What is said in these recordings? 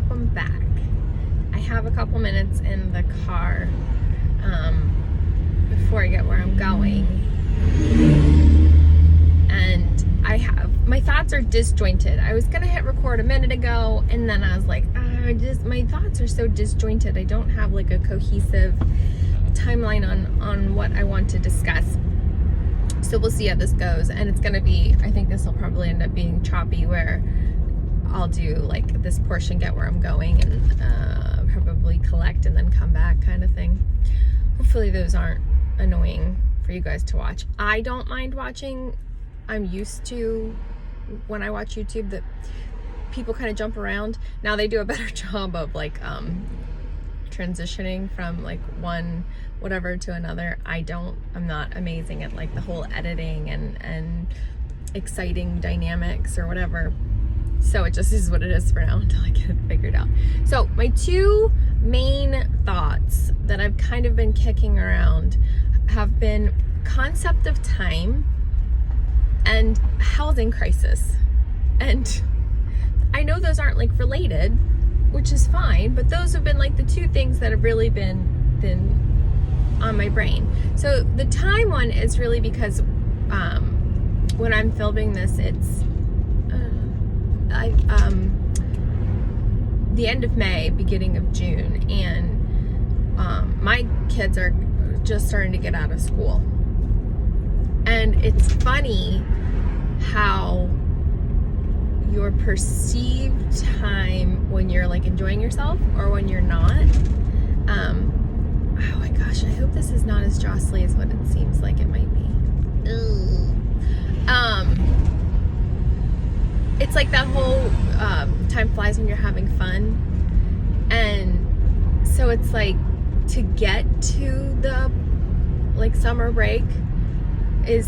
welcome back. I have a couple minutes in the car before I get where I'm going, and my thoughts are disjointed. I was gonna hit record a minute ago, and then I was like, my thoughts are so disjointed. I don't have like a cohesive timeline on what I want to discuss. So we'll see how this goes, and it's gonna be, I think this will probably end up being choppy, where I'll do like this portion, get where I'm going, and probably collect and then come back kind of thing. Hopefully those aren't annoying for you guys to watch. I don't mind watching. I'm used to, when I watch YouTube, that people kind of jump around. Now they do a better job of like transitioning from like one whatever to another. I'm not amazing at like the whole editing and exciting dynamics or whatever. So it just is what it is for now until I get it figured out. So my two main thoughts that I've kind of been kicking around have been concept of time and housing crisis. And I know those aren't like related, which is fine, but those have been like the two things that have really been on my brain. So the time one is really because when I'm filming this, it's the end of May, beginning of June, and my kids are just starting to get out of school. And it's funny how your perceived time when you're like enjoying yourself or when you're not, oh my gosh, I hope this is not as jostly as what it seems like it might be. It's like that whole time flies when you're having fun, and so it's like to get to the like summer break is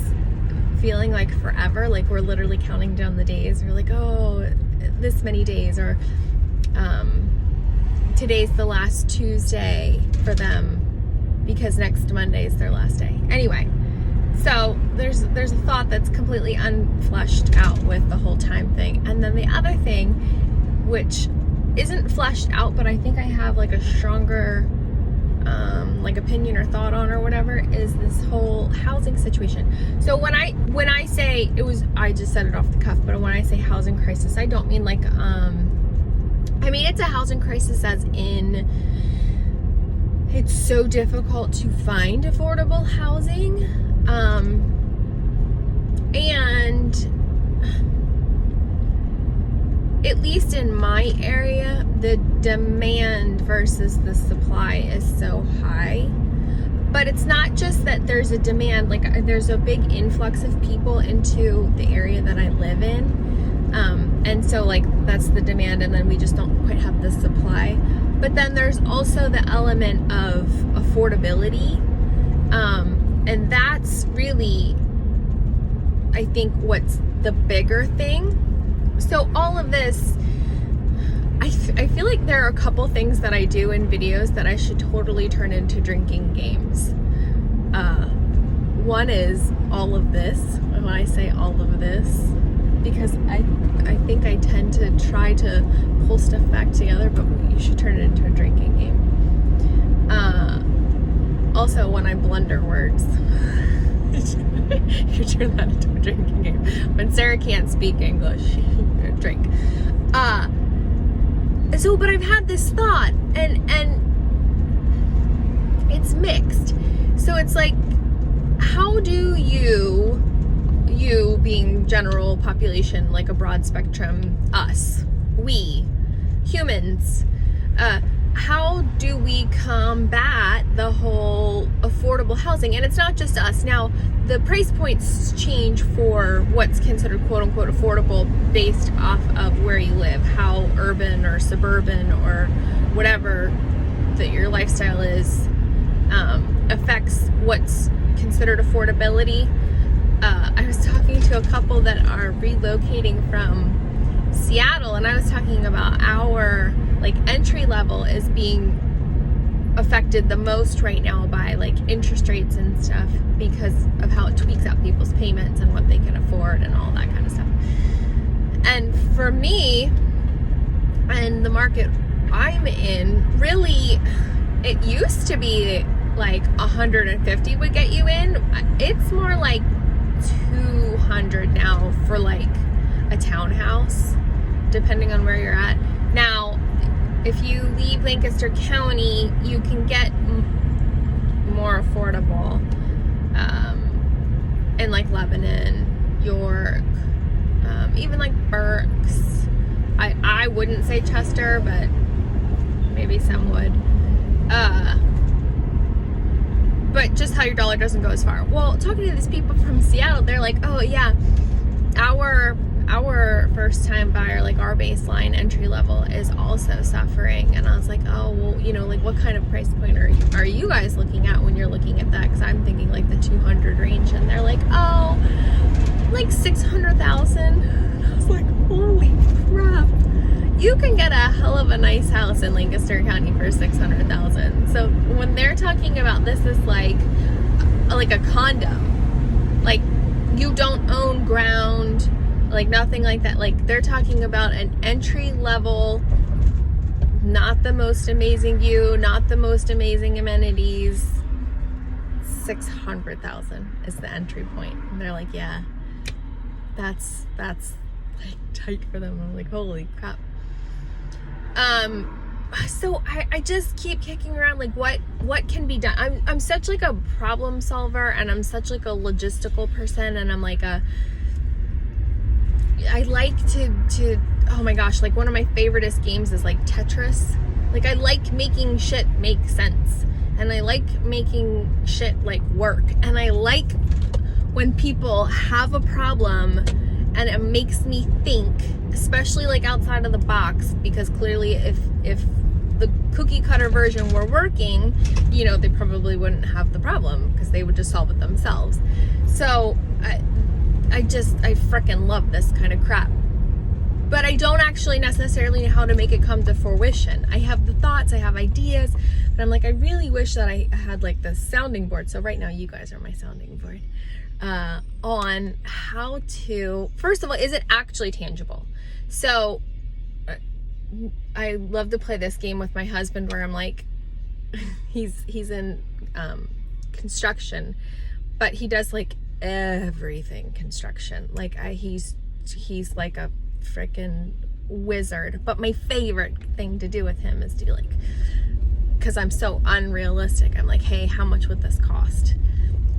feeling like forever. Like we're literally counting down the days. We're like, oh, this many days, or today's the last Tuesday for them because next Monday is their last day. Anyway, so there's a thought that's completely unfleshed out with the whole time thing. And then the other thing, which isn't fleshed out, but I think I have like a stronger like opinion or thought on or whatever, is this whole housing situation. So when I say I just said it off the cuff, but when I say housing crisis, I don't mean like I mean it's a housing crisis as in it's so difficult to find affordable housing, and at least in my area, the demand versus the supply is so high. But it's not just that there's a demand, like there's a big influx of people into the area that I live in. And so like that's the demand, and then we just don't quite have the supply. But then there's also the element of affordability. And that's really, I think, what's the bigger thing. So all of this, I feel like there are a couple things that I do in videos that I should totally turn into drinking games. One is all of this, and when I say all of this, because I think I tend to try to pull stuff back together, but you should turn it into a drinking game. Also, when I blunder words, you turn that into a drinking game. When Sara can't speak English, drink. So, but I've had this thought, and it's mixed. So it's like, how do you being general population, like a broad spectrum, us, we, humans, how do we combat the whole affordable housing? And it's not just us. Now, the price points change for what's considered quote unquote affordable based off of where you live, how urban or suburban or whatever that your lifestyle is, affects what's considered affordability. I was talking to a couple that are relocating from Seattle, and I was talking about our like entry level is being affected the most right now by like interest rates and stuff because of how it tweaks out people's payments and what they can afford and all that kind of stuff. And for me, And the market I'm in, really, it used to be like 150 would get you in. It's more like 200 now for like a townhouse, depending on where you're at. Now, if you leave Lancaster County, you can get more affordable in like Lebanon, York, even like Berks. I wouldn't say Chester, but maybe some would. But just how your dollar doesn't go as far. Well, talking to these people from Seattle, they're like, oh yeah, our first time buyer, like our baseline entry level is also suffering. And I was like, oh, well, you know, like what kind of price point are you guys looking at when you're looking at that? Because I'm thinking like the 200 range, and they're like, oh, like 600,000. I was like, holy crap. You can get a hell of a nice house in Lancaster County for 600,000. So when they're talking about this is like a condo, like you don't own ground, like nothing like that. Like they're talking about an entry level, not the most amazing view, not the most amazing amenities. 600,000 is the entry point. And they're like, yeah, that's like tight for them. I'm like, holy crap. So I just keep kicking around like what can be done. I'm such like a problem solver, and I'm such like a logistical person, and I'm like I like to oh my gosh, like one of my favoriteest games is like Tetris. Like I like making shit make sense, and I like making shit like work, and I like when people have a problem and it makes me think, especially like outside of the box, because clearly if the cookie cutter version were working, you know, they probably wouldn't have the problem because they would just solve it themselves. So I freaking love this kind of crap. But I don't actually necessarily know how to make it come to fruition. I have the thoughts, I have ideas, but I'm like, I really wish that I had like the sounding board. So right now you guys are my sounding board. On how to, first of all, is it actually tangible? So I love to play this game with my husband where I'm like, he's in construction, but he does like everything construction. Like he's like a freaking wizard. But my favorite thing to do with him is to like, because I'm so unrealistic, I'm like, hey, how much would this cost?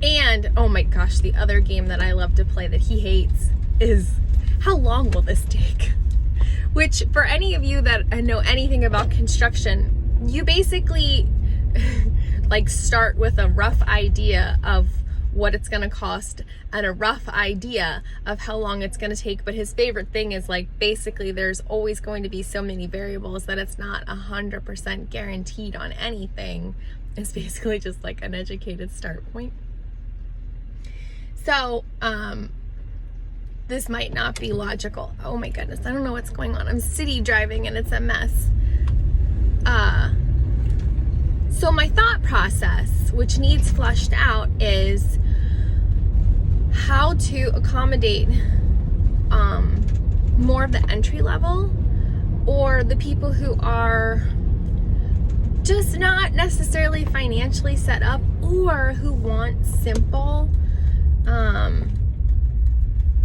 And oh my gosh, the other game that I love to play that he hates is how long will this take? Which for any of you that know anything about construction, you basically like start with a rough idea of what it's gonna cost and a rough idea of how long it's gonna take. But his favorite thing is like basically there's always going to be so many variables that it's not 100% guaranteed on anything. It's basically just like an educated start point. So, this might not be logical. Oh my goodness, I don't know what's going on. I'm city driving and it's a mess. So my thought process, which needs flushed out, is how to accommodate more of the entry level, or the people who are just not necessarily financially set up, or who want simple.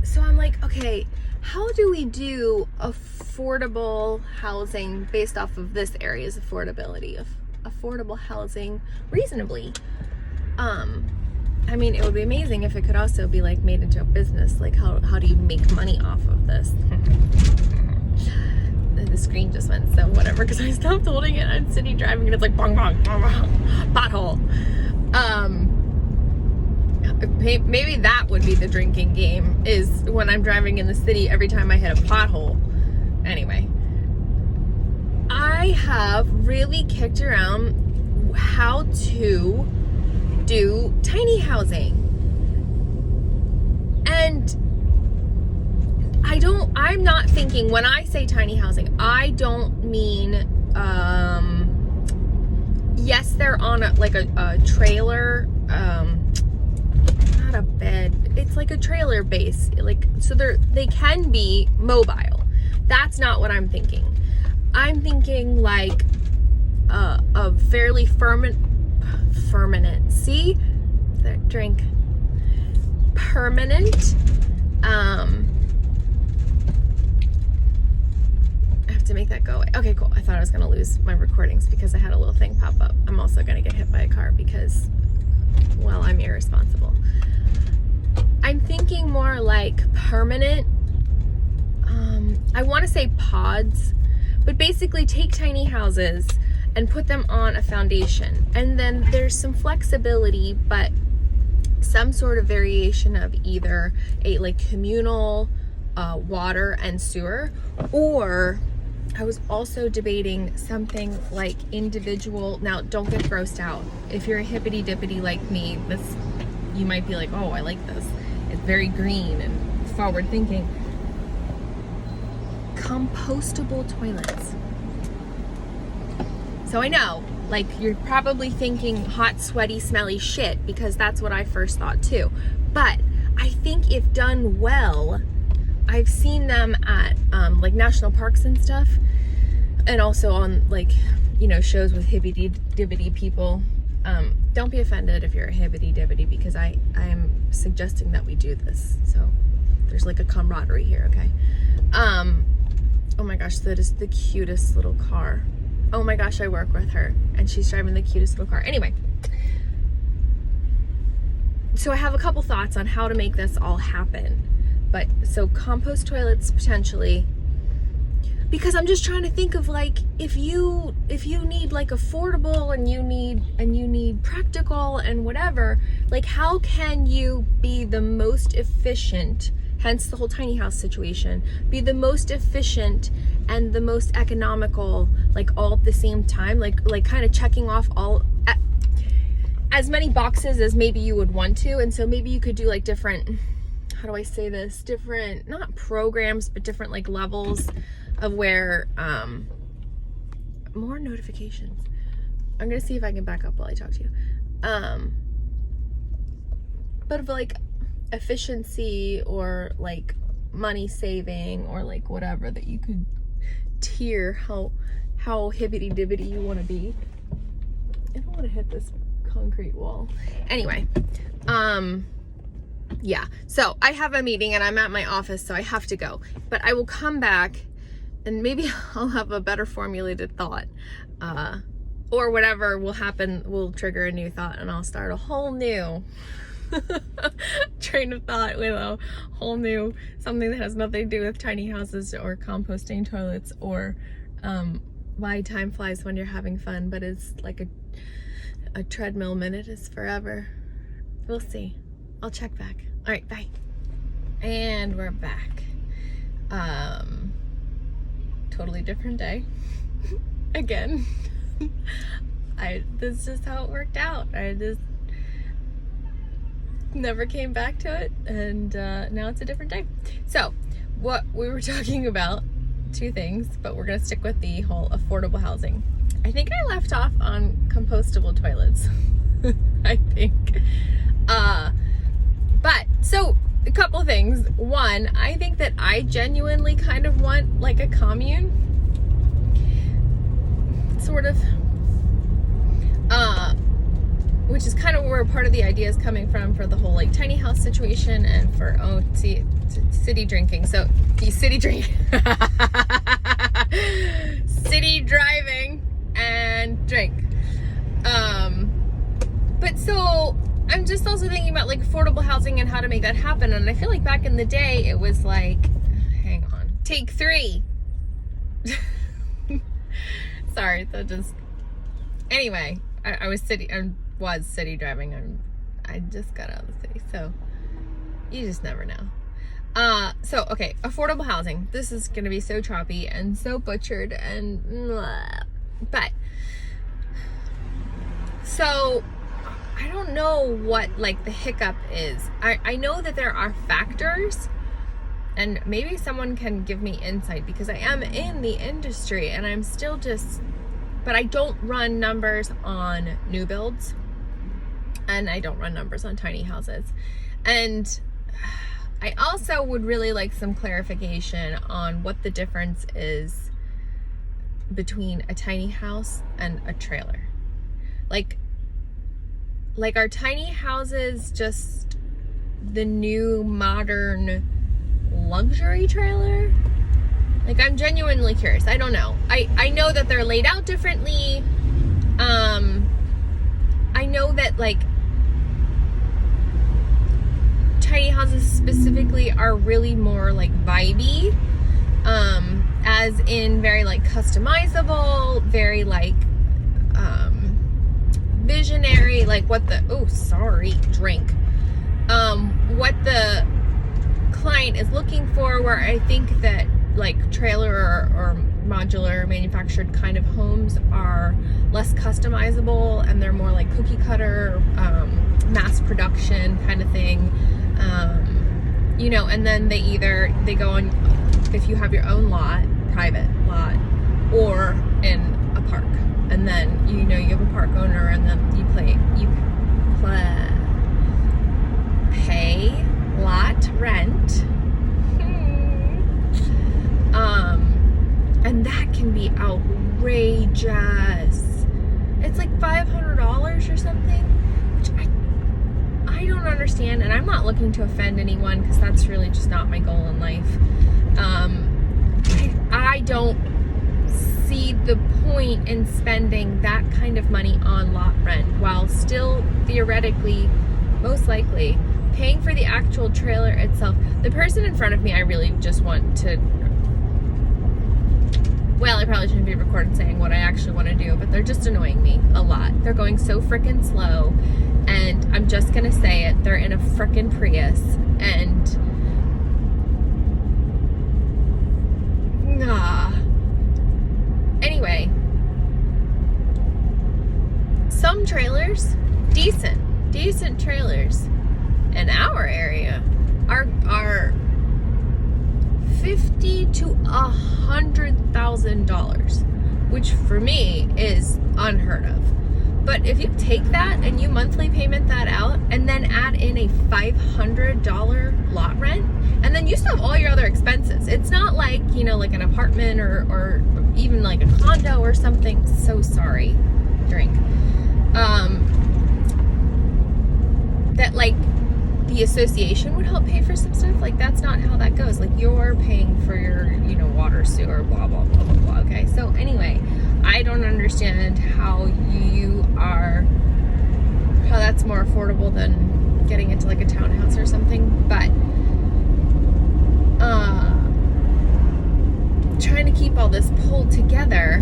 So I'm like, okay, how do we do affordable housing based off of this area's affordability of affordable housing reasonably? I mean, it would be amazing if it could also be like made into a business. Like how do you make money off of this? The screen just went, so whatever, because I stopped holding it on city driving and it's like bong bong bong bong pothole. Maybe that would be the drinking game, is when I'm driving in the city, every time I hit a pothole. Anyway, I have really kicked around how to do tiny housing, and I'm not thinking, when I say tiny housing, I don't mean yes, they're on a trailer, not a bed, it's like a trailer base, like, so they can be mobile. That's not what I'm thinking. I'm thinking like a fairly permanent, see? That drink. Permanent. I have to make that go away. Okay, cool. I thought I was gonna lose my recordings because I had a little thing pop up. I'm also gonna get hit by a car because, well, I'm irresponsible. I'm thinking more like permanent. I want to say pods, but basically take tiny houses and put them on a foundation. And then there's some flexibility, but some sort of variation of either a like communal water and sewer, or I was also debating something like individual. Now, don't get grossed out. If you're a hippity dippity like me, this, you might be like, oh, I like this. It's very green and forward thinking. Compostable toilets. So I know, like, you're probably thinking hot, sweaty, smelly shit, because that's what I first thought too. But I think if done well, I've seen them at like national parks and stuff, and also on like, you know, shows with hibbity dibbity people. Don't be offended if you're a hibbity dibbity, because I'm suggesting that we do this. So there's like a camaraderie here, okay? Oh my gosh, that is the cutest little car. Oh my gosh, I work with her and she's driving the cutest little car. Anyway, so I have a couple thoughts on how to make this all happen. But so compost toilets potentially, because I'm just trying to think of like, if you need like affordable and you need practical and whatever, like how can you be the most efficient, hence the whole tiny house situation, be the most efficient and the most economical, like all at the same time, like kind of checking off all as many boxes as maybe you would want to. And so maybe you could do like different, how do I say this, different, not programs, but different like levels of where more notifications. I'm gonna see if I can back up while I talk to you. But of like efficiency or like money saving or like whatever that you could tier how hibbity dibbity you want to be. I don't want to hit this concrete wall. Anyway, yeah, so I have a meeting and I'm at my office, so I have to go, but I will come back and maybe I'll have a better formulated thought, or whatever will happen will trigger a new thought and I'll start a whole new train of thought with a whole new something that has nothing to do with tiny houses or composting toilets or why time flies when you're having fun, but it's like a treadmill minute is forever. We'll see. I'll check back. All right, bye. And we're back. Totally different day. Again. This is just how it worked out. I just never came back to it, and now it's a different day. So what we were talking about, two things, but we're gonna stick with the whole affordable housing. I think I left off on compostable toilets. I think. But so a couple things. One, I think that I genuinely kind of want like a commune, sort of, which is kind of where part of the idea is coming from for the whole like tiny house situation and for city drinking. So city drink, city driving and drink. But so I'm just also thinking about like affordable housing and how to make that happen. And I feel like back in the day, it was like, hang on, take 3. Sorry, that just, anyway, I was city driving and I just got out of the city. So you just never know. So, okay, affordable housing. This is going to be so choppy and so butchered and blah. But so I don't know what like the hiccup is. I know that there are factors, and maybe someone can give me insight because I am in the industry and I'm still just, but I don't run numbers on new builds and I don't run numbers on tiny houses. And I also would really like some clarification on what the difference is between a tiny house and a trailer. Like are tiny houses just the new modern luxury trailer? Like, I'm genuinely curious. I don't know. I know that they're laid out differently. I know that, like, tiny houses specifically are really more, like, vibey. As in very, like, customizable, very, like, visionary, like what the, what the client is looking for, where I think that, like, trailer or modular manufactured kind of homes are less customizable, and they're more like cookie cutter, mass production kind of thing. You know, and then they go on, if you have your own lot, private lot, or in a park, and then, you know, you have a park owner, and then you pay lot rent. And that can be outrageous. It's like $500 or something, which I don't understand, and I'm not looking to offend anyone, because that's really just not my goal in life. I don't see the point in spending that kind of money on lot rent, while still theoretically, most likely, paying for the actual trailer itself. The person in front of me, I really just want to, well, I probably shouldn't be recorded saying what I actually want to do, but they're just annoying me a lot. They're going so frickin' slow, and I'm just gonna say it, they're in a frickin' Prius, and anyway, some trailers, decent trailers in our area are $50,000 to $100,000, which for me is unheard of. But if you take that and you monthly payment that out, and then add in a $500 lot rent, and then you still have all your other expenses. It's not like, you know, like an apartment or even like a condo or something. So sorry, drink. That, like, the association would help pay for some stuff. Like, that's not how that goes. Like, you're paying for your, you know, water, sewer, blah, blah, blah, blah, blah. Okay, so anyway, I don't understand how that's more affordable than getting into, like, a townhouse or something, but trying to keep all this pulled together,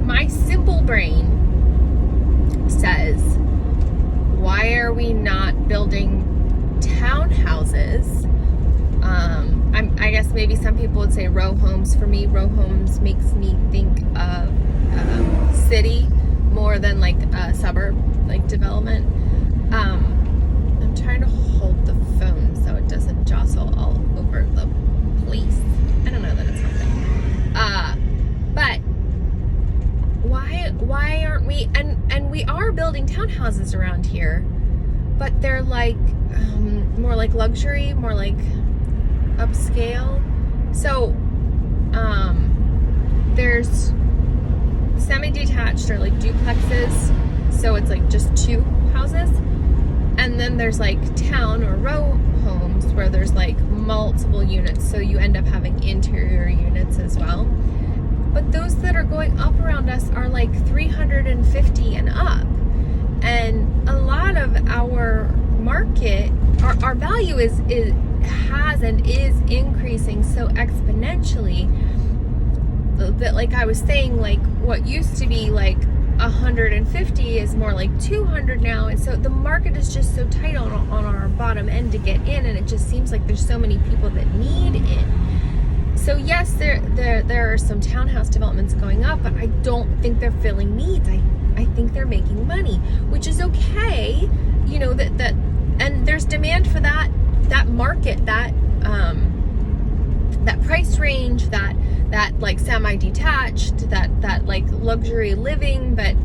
my simple brain says, why are we not building townhouses? I guess maybe some people would say row homes. For me, row homes makes me think of city more than like a suburb, like development. I'm trying to hold the phone so it doesn't jostle all over the place. I don't know that it's something. But why aren't we, and we are building townhouses around here, but they're like more like luxury, more like upscale. So there's semi-detached or like duplexes, so it's like just two houses, and then there's like town or row homes where there's like multiple units, so you end up having interior units as well. But those that are going up around us are like 350 and up, and a lot of our market, our value has and is increasing so exponentially that, like I was saying, like what used to be like 150 is more like 200 now, and so the market is just so tight on our bottom end to get in, and it just seems like there's so many people that need in. So yes, there are some townhouse developments going up, but I don't think they're filling needs. I think they're making money, which is okay. You know, that and there's demand for that market, that price range, that like semi-detached, that like luxury living, but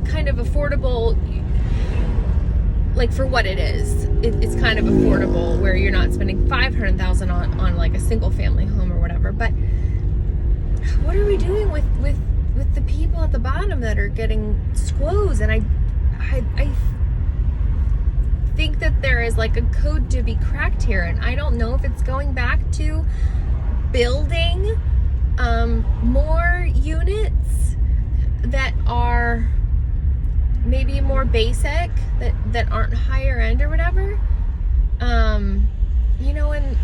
kind of affordable, like for what it is. It's kind of affordable, where you're not spending $500,000 on like a single family home or whatever. But what are we doing with the people at the bottom that are getting squoze? And I think that there is like a code to be cracked here, and I don't know if it's going back to building more units that are maybe more basic, that aren't higher end or whatever. You know, and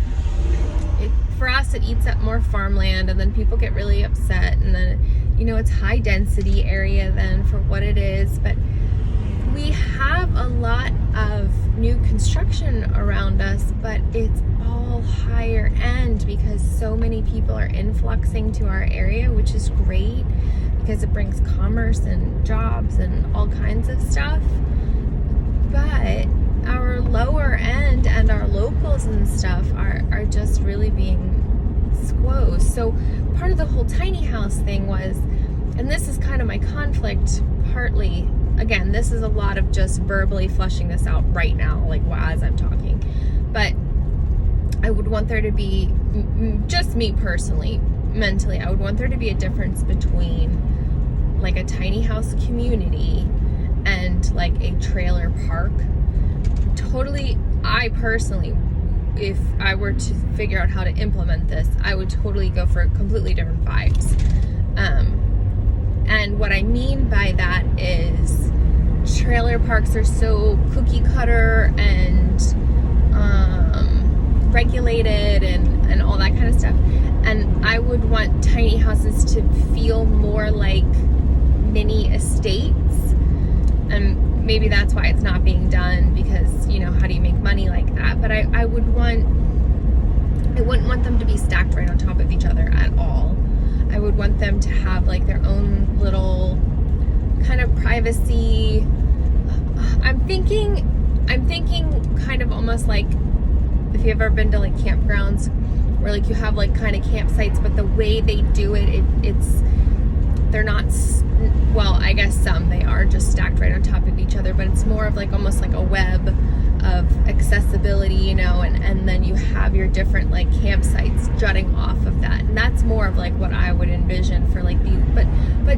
for us it eats up more farmland, and then people get really upset, and then, you know, it's high density area then for what it is. But we have a lot of new construction around us, but it's all higher end because so many people are influxing to our area, which is great because it brings commerce and jobs and all kinds of stuff. But our lower end and our locals and stuff are just really being squozed. So part of the whole tiny house thing was, and this is kind of my conflict partly, again, this is a lot of just verbally flushing this out right now, like as I'm talking, but I would want there to be, just me personally, mentally, I would want there to be a difference between like a tiny house community and like a trailer park. Totally, I personally, if I were to figure out how to implement this, I would totally go for completely different vibes. And what I mean by that is trailer parks are so cookie cutter and regulated and all that kind of stuff. And I would want tiny houses to feel more like mini estates. And maybe that's why it's not being done, because, you know, how do you make money like that? But I wouldn't want them to be stacked right on top of each other at all. I would want them to have like their own little kind of privacy. I'm thinking kind of almost like if you've ever been to like campgrounds where like you have like kind of campsites, but the way they do it's they're not, well, I guess some they are just stacked right on top of each other, but it's more of like almost like a web of accessibility, you know, and then you have your different like campsites jutting off of that, and that's more of like what I would envision for like these, but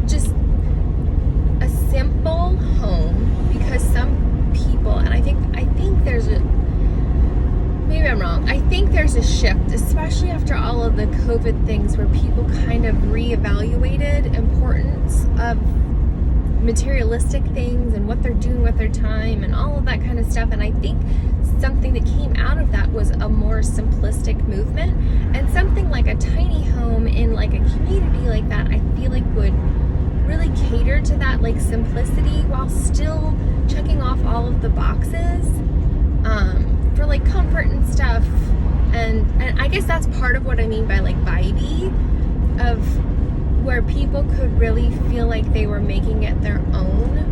just a simple home, because some people, and I think there's a, maybe I'm wrong, I think there's a shift, especially after all of the COVID things, where people kind of reevaluated importance of materialistic things and what they're doing with their time and all of that kind of stuff. And I think something that came out of that was a more simplistic movement, and something like a tiny home in like a community like that, I feel like would really cater to that like simplicity while still checking off all of the boxes for like comfort and stuff. And I guess that's part of what I mean by like vibey, of where people could really feel like they were making it their own.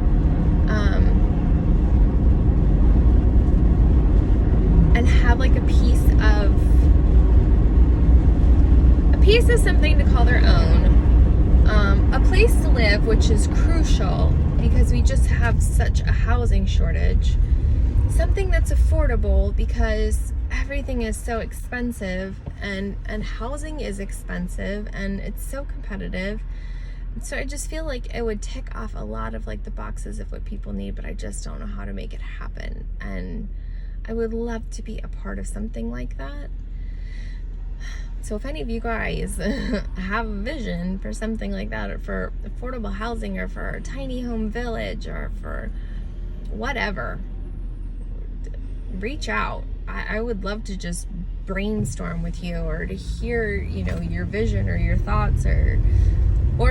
And have like a piece of something to call their own. A place to live, which is crucial because we just have such a housing shortage. Something that's affordable, because everything is so expensive, and housing is expensive, and it's so competitive. So I just feel like it would tick off a lot of like the boxes of what people need, but I just don't know how to make it happen. And I would love to be a part of something like that. So if any of you guys have a vision for something like that, or for affordable housing, or for a tiny home village, or for whatever, reach out. I would love to just brainstorm with you, or to hear, you know, your vision or your thoughts, or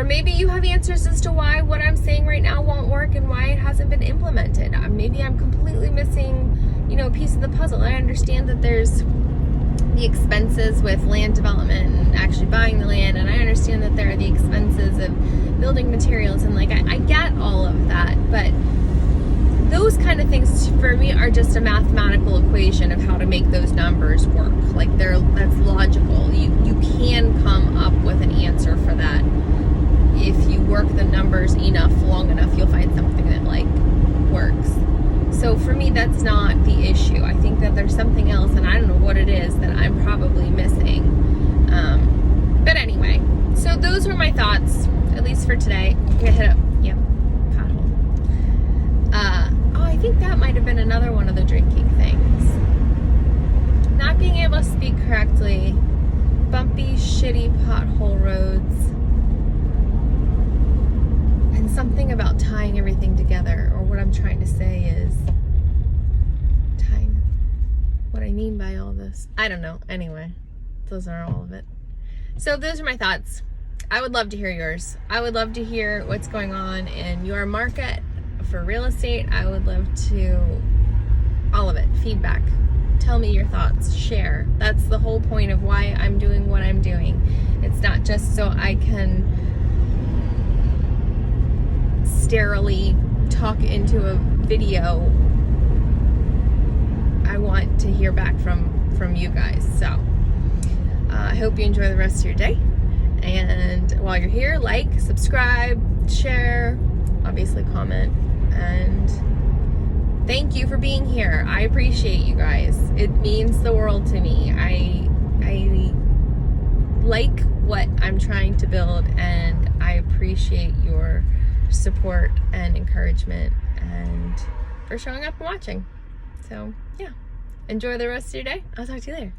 maybe you have answers as to why what I'm saying right now won't work and why it hasn't been implemented. Maybe I'm completely missing, you know, a piece of the puzzle. I understand that there's the expenses with land development and actually buying the land, and I understand that there are the expenses of building materials, and like I get all of that, but those kind of things for me are just a mathematical equation of how to make those numbers work. Like that's logical. You can come up with an answer for that. If you work the numbers long enough, you'll find something that like works. So for me, that's not the issue. I think that there's something else, and I don't know what it is that I'm probably missing. But anyway, so So those were my thoughts, at least for today. I'm gonna hit up, yep, pothole. I think that might have been another one of the drinking things. Not being able to speak correctly, bumpy, shitty pothole roads, and something about tying everything together, or what I'm trying to say is tying, what I mean by all this. I don't know. Anyway, those are all of it. So those are my thoughts. I would love to hear yours. I would love to hear what's going on in your market for real estate. I would love to, all of it, feedback. Tell me your thoughts, share. That's the whole point of why I'm doing what I'm doing. It's not just so I can sterilely talk into a video. I want to hear back from you guys. So I hope you enjoy the rest of your day. And while you're here, like, subscribe, share, obviously comment, and thank you for being here. I appreciate you guys. It means the world to me. I like what I'm trying to build, and I appreciate your support and encouragement and for showing up and watching. So yeah, enjoy the rest of your day. I'll talk to you later.